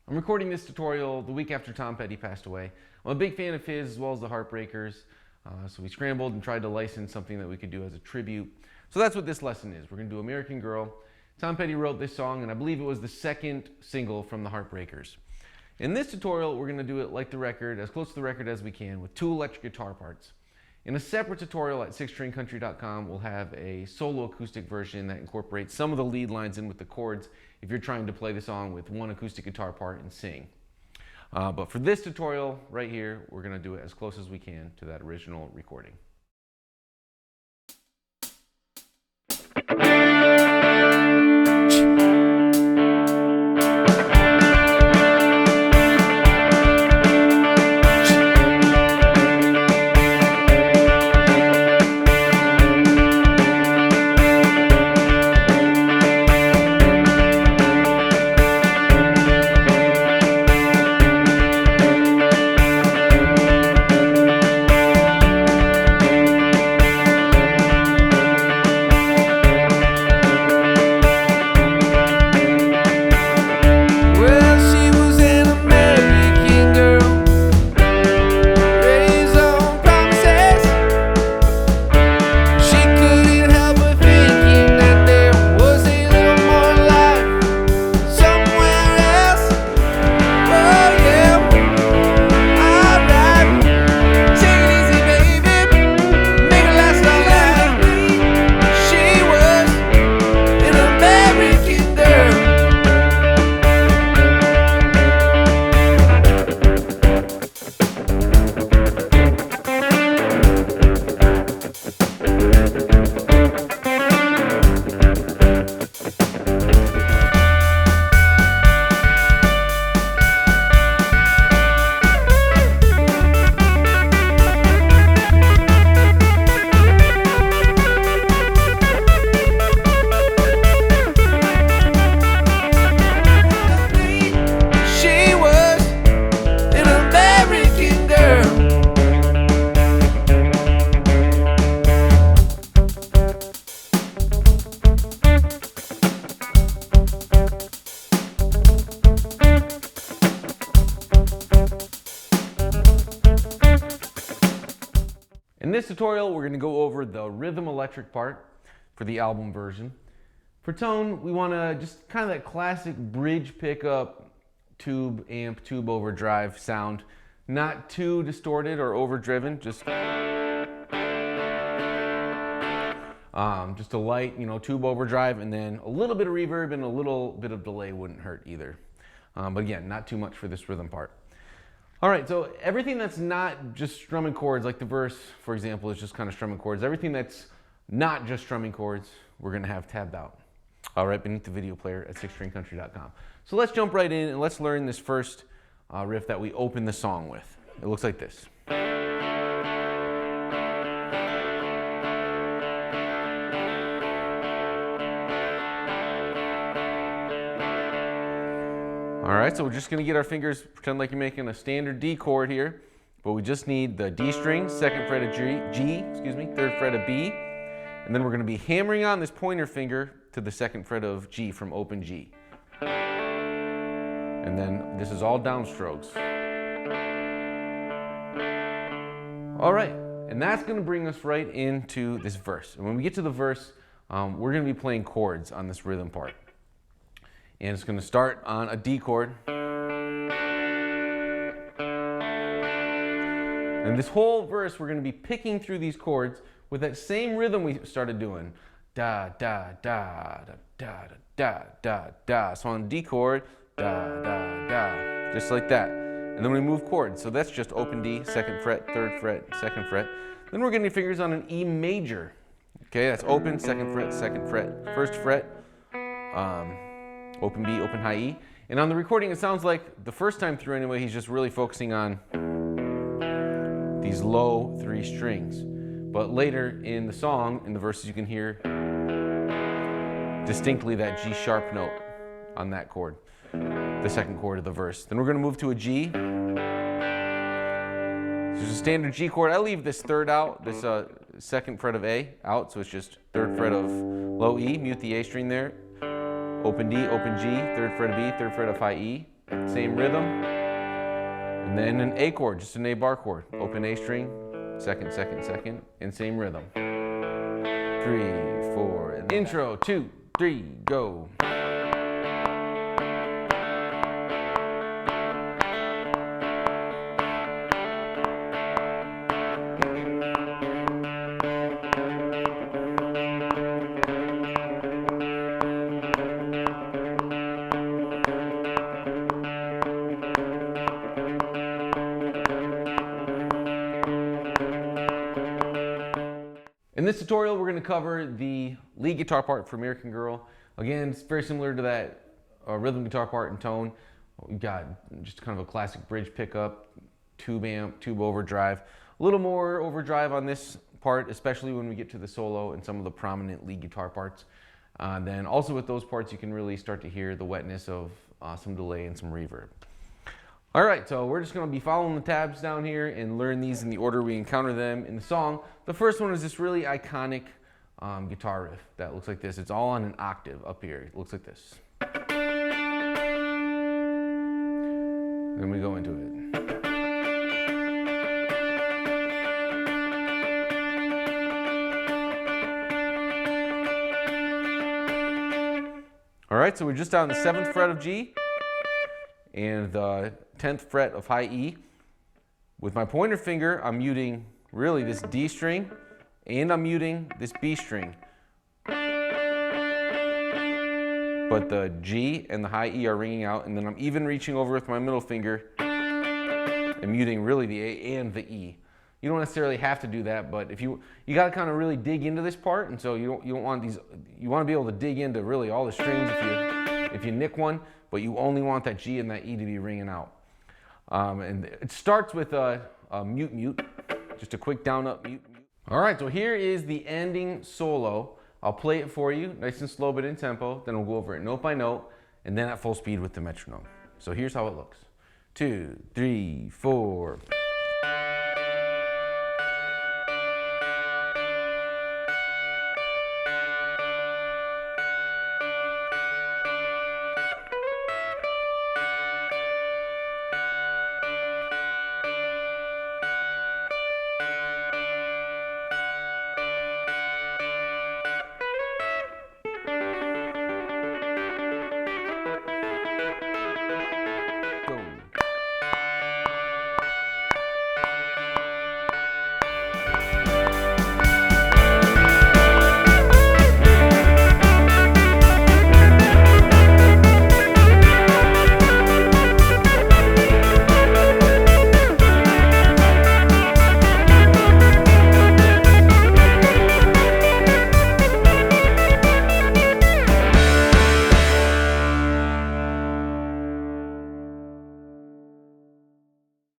I'm recording this tutorial the week after Tom Petty passed away. I'm a big fan of his as well as the Heartbreakers, so we scrambled and tried to license something that we could do as a tribute. So that's what this lesson is. We're going to do American Girl. Tom Petty wrote this song, and I believe it was the second single from the Heartbreakers. In this tutorial, we're going to do it like the record, as close to the record as we can, with 2 electric guitar parts. In a separate tutorial at sixstringcountry.com, we'll have a solo acoustic version that incorporates some of the lead lines in with the chords if you're trying to play the song with 1 acoustic guitar part and sing. But for this tutorial right here, we're going to do it as close as we can to that original recording. In this tutorial, we're going to go over the rhythm electric part for the album version. For tone, we want to just kind of that classic bridge pickup, tube amp, tube overdrive sound. Not too distorted or overdriven, just a light, tube overdrive, and then a little bit of reverb and a little bit of delay wouldn't hurt either. But again, not too much for this rhythm part. All right, so everything that's not just strumming chords, like the verse, for example, is just kind of strumming chords. Everything that's not just strumming chords, we're going to have tabbed out. All right, beneath the video player at sixstringcountry.com. So let's jump right in and let's learn this first riff that we open the song with. It looks like this. All right, so we're just going to get our fingers, pretend like you're making a standard D chord here, but we just need the D string, 2nd fret of G, 3rd fret of B, and then we're going to be hammering on this pointer finger to the 2nd fret of G from open G. And then this is all downstrokes. All right, and that's going to bring us right into this verse. And when we get to the verse, we're going to be playing chords on this rhythm part. And it's going to start on a D chord. And this whole verse, we're going to be picking through these chords with that same rhythm we started doing. Da, da, da, da, da, da, da, da. So on D chord, da, da, da, just like that. And then we move chords. So that's just open D, 2nd fret, 3rd fret, 2nd fret. Then we're getting your fingers on an E major. Okay, that's open, 2nd fret, 2nd fret, 1st fret. Open B, open high E. And on the recording, it sounds like the first time through anyway, he's just really focusing on these low 3 strings. But later in the song, in the verses, you can hear distinctly that G sharp note on that chord, the 2nd chord of the verse. Then we're going to move to a G. There's a standard G chord. I leave this 3rd out, this 2nd fret of A out, so it's just 3rd fret of low E, mute the A string there. Open D, open G, 3rd fret of B, 3rd fret of high E, same rhythm. And then an A chord, just an A bar chord. Open A string, second, second, second, and same rhythm. 3, 4, and intro, 2, 3, go. In this tutorial, we're going to cover the lead guitar part for American Girl. Again, it's very similar to that rhythm guitar part and tone. We've got just kind of a classic bridge pickup, tube amp, tube overdrive. A little more overdrive on this part, especially when we get to the solo and some of the prominent lead guitar parts. Then also with those parts, you can really start to hear the wetness of some delay and some reverb. All right, so we're just going to be following the tabs down here and learn these in the order we encounter them in the song. The first one is this really iconic guitar riff that looks like this. It's all on an octave up here. It looks like this. Then we go into it. All right, so we're just on the 7th fret of G and the 10th fret of high E. With my pointer finger, I'm muting really this D string, and I'm muting this B string. But the G and the high E are ringing out, and then I'm even reaching over with my middle finger and muting really the A and the E. You don't necessarily have to do that, but if you got to kind of really dig into this part, and so you don't want these. You want to be able to dig into really all the strings if you nick one, but you only want that G and that E to be ringing out. And it starts with a mute mute, just a quick down up mute. All right, so here is the ending solo. I'll play it for you, nice and slow but in tempo. Then we'll go over it note by note, and then at full speed with the metronome. So here's how it looks: 2, 3, 4.